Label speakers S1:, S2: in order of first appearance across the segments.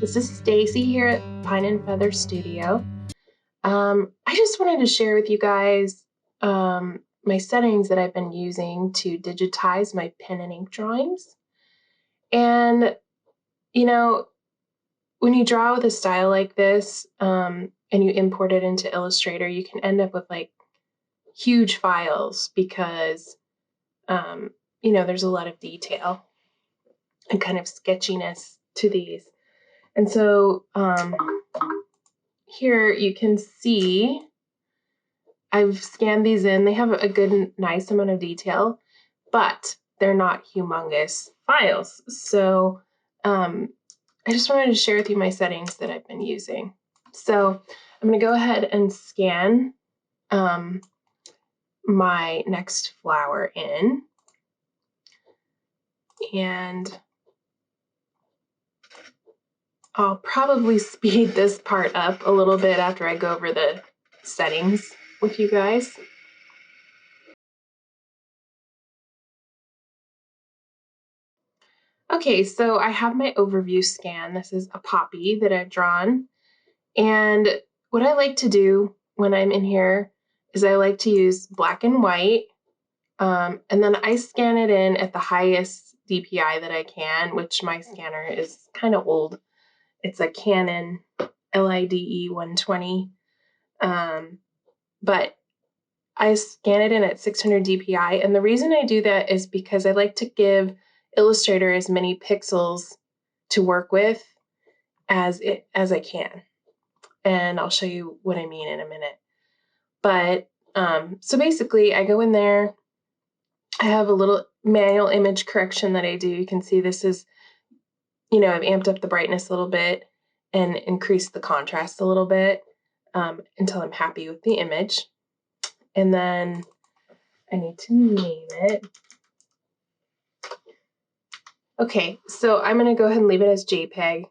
S1: This is Stacy here at Pine and Feather Studio. I just wanted to share with you guys my settings that I've been using to digitize my pen and ink drawings. And, you know, when you draw with a style like this and you import it into Illustrator, you can end up with like huge files because, there's a lot of detail and kind of sketchiness to these. And so here you can see I've scanned these in. They have a good, nice amount of detail, but they're not humongous files. So I just wanted to share with you my settings that I've been using. So I'm going to go ahead and scan my next flower in. And I'll probably speed this part up a little bit after I go over the settings with you guys. Okay, so I have my overview scan. This is a poppy that I've drawn. And what I like to do when I'm in here is I like to use black and white. And then I scan it in at the highest DPI that I can, which my scanner is kind of old. It's a Canon LIDE 120. But I scan it in at 600 DPI. And the reason I do that is because I like to give Illustrator as many pixels to work with as I can. And I'll show you what I mean in a minute. But so basically I go in there, I have a little manual image correction that I do. You can see this is, I've amped up the brightness a little bit and increased the contrast a little bit until I'm happy with the image. And then I need to name it. Okay, so I'm going to go ahead and leave it as JPEG.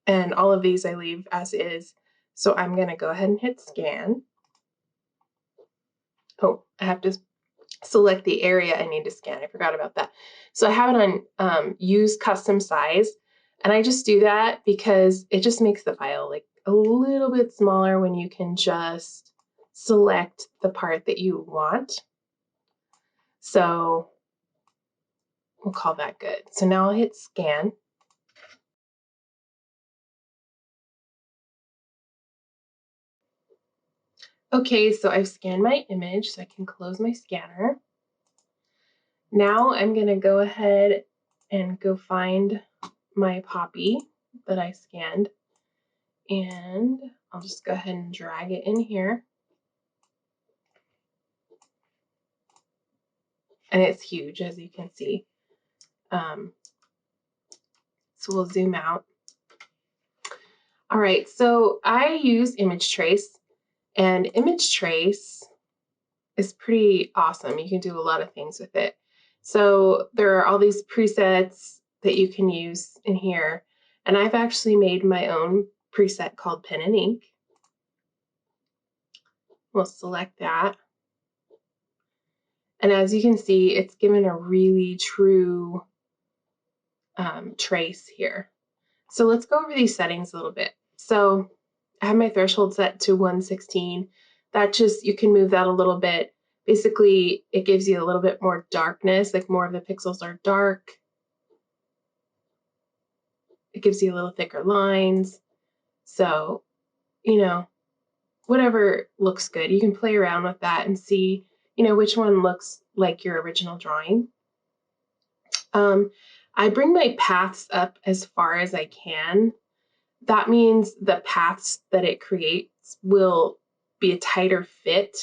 S1: And all of these I leave as is. So I'm going to go ahead and hit scan. Oh, I have to select the area I need to scan. I forgot about that. So I have it on use custom size. And I just do that because it just makes the file like a little bit smaller when you can just select the part that you want. So we'll call that good. So now I'll hit scan. Okay, so I've scanned my image, so I can close my scanner. Now I'm going to go ahead and go find my poppy that I scanned. And I'll just go ahead and drag it in here. And it's huge, as you can see. So we'll zoom out. All right, so I use Image Trace. And Image Trace is pretty awesome. You can do a lot of things with it. So there are all these presets that you can use in here. And I've actually made my own preset called Pen and Ink. We'll select that. And as you can see, it's given a really true trace here. So let's go over these settings a little bit. So I have my threshold set to 116. That just, you can move that a little bit. Basically, it gives you a little bit more darkness, like more of the pixels are dark. It gives you a little thicker lines. So, whatever looks good. You can play around with that and see, which one looks like your original drawing. I bring my paths up as far as I can. That means the paths that it creates will be a tighter fit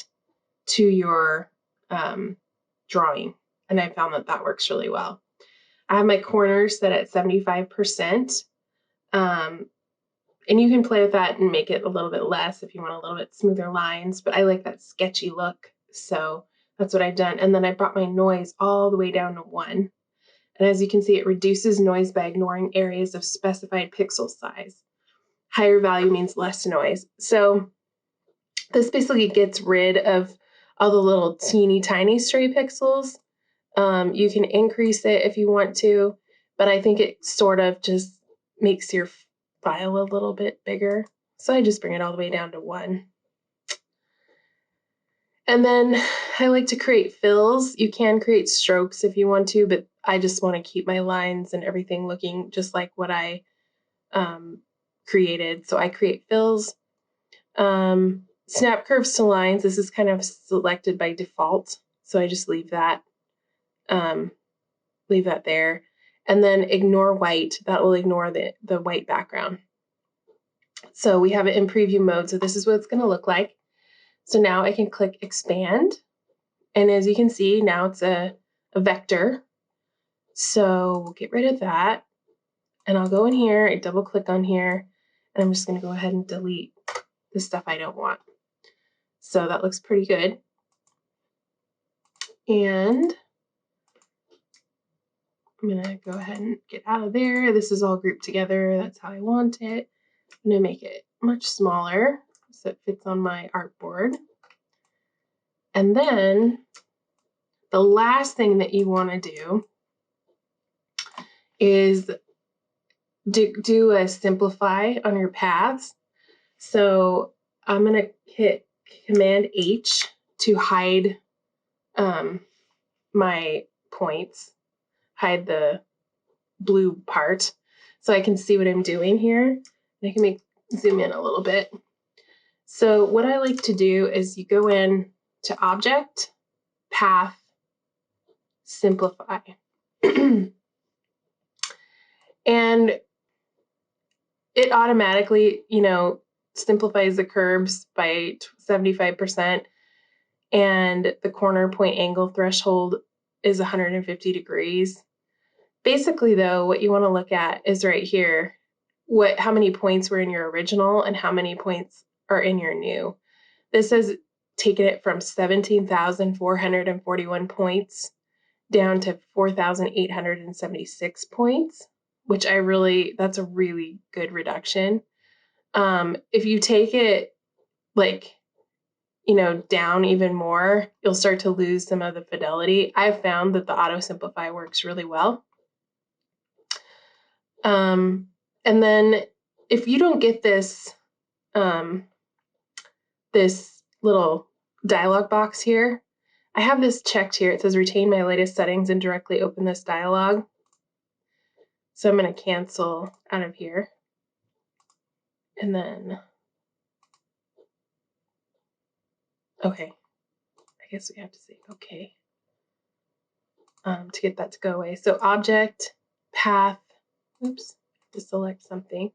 S1: to your drawing. And I found that works really well. I have my corners set at 75%. And you can play with that and make it a little bit less if you want a little bit smoother lines, but I like that sketchy look. So that's what I've done. And then I brought my noise all the way down to 1. And as you can see, it reduces noise by ignoring areas of specified pixel size. Higher value means less noise. So this basically gets rid of all the little teeny tiny stray pixels. You can increase it if you want to, but I think it sort of just makes your file a little bit bigger. So I just bring it all the way down to 1. And then I like to create fills. You can create strokes if you want to, but I just want to keep my lines and everything looking just like what I created. So I create fills. Snap curves to lines. This is kind of selected by default. So I just leave that there. And then ignore white. That will ignore the white background. So we have it in preview mode. So this is what it's going to look like. So now I can click expand. And as you can see, now it's a vector. So we'll get rid of that. And I'll go in here, I double click on here, and I'm just going to go ahead and delete the stuff I don't want. So that looks pretty good. And I'm going to go ahead and get out of there. This is all grouped together. That's how I want it. I'm going to make it much smaller so it fits on my artboard. And then the last thing that you want to do is do a simplify on your paths. So I'm going to hit Command H to hide my points, hide the blue part so I can see what I'm doing here. And I can zoom in a little bit. So what I like to do is you go in to Object, Path, Simplify. And it automatically, simplifies the curves by 75%. And the corner point angle threshold is 150 degrees. Basically, though, what you want to look at is right here, how many points were in your original and how many points are in your new. This has taken it from 17,441 points down to 4,876 points, which that's a really good reduction. If you take it down even more, you'll start to lose some of the fidelity. I've found that the auto simplify works really well. And then if you don't get this, this little dialog box here, I have this checked here. It says retain my latest settings and directly open this dialog. So I'm going to cancel out of here. And then, okay, I guess we have to say okay to get that to go away. So object, path, oops, to select something.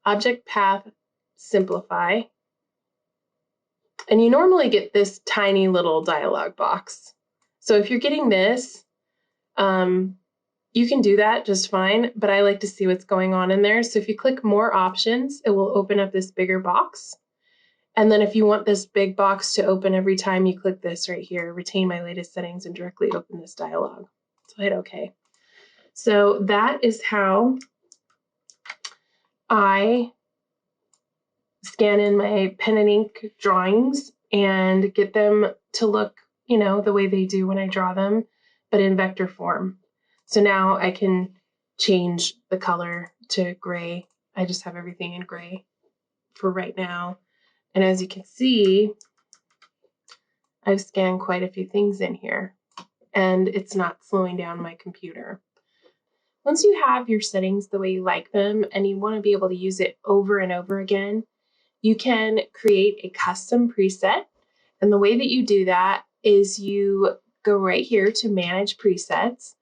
S1: Object, path, simplify. And you normally get this tiny little dialog box. So if you're getting this, you can do that just fine, but I like to see what's going on in there. So if you click more options, it will open up this bigger box. And then if you want this big box to open every time you click this right here, retain my latest settings and directly open this dialog. So hit OK. So that is how I scan in my pen and ink drawings and get them to look, the way they do when I draw them, but in vector form. So now I can change the color to gray. I just have everything in gray for right now. And as you can see, I've scanned quite a few things in here, and it's not slowing down my computer. Once you have your settings the way you like them and you want to be able to use it over and over again, you can create a custom preset. And the way that you do that is you go right here to Manage Presets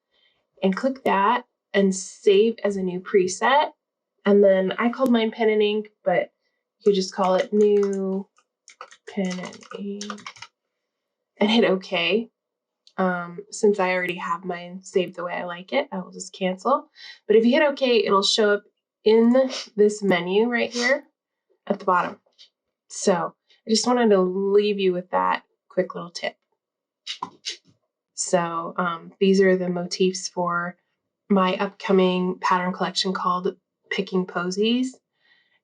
S1: and click that and save as a new preset. And then I called mine pen and ink, but you could just call it new pen and ink and hit OK. Since I already have mine saved the way I like it, I will just cancel. But if you hit OK, it'll show up in this menu right here at the bottom. So I just wanted to leave you with that quick little tip. So these are the motifs for my upcoming pattern collection called Picking Posies.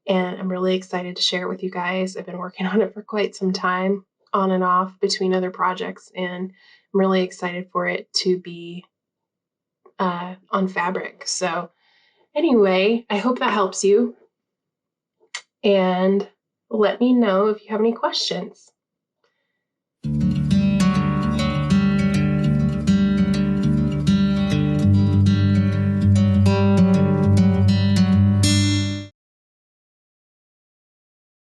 S1: And I'm really excited to share it with you guys. I've been working on it for quite some time, on and off between other projects, and I'm really excited for it to be on fabric. So anyway, I hope that helps you. and let me know if you have any questions.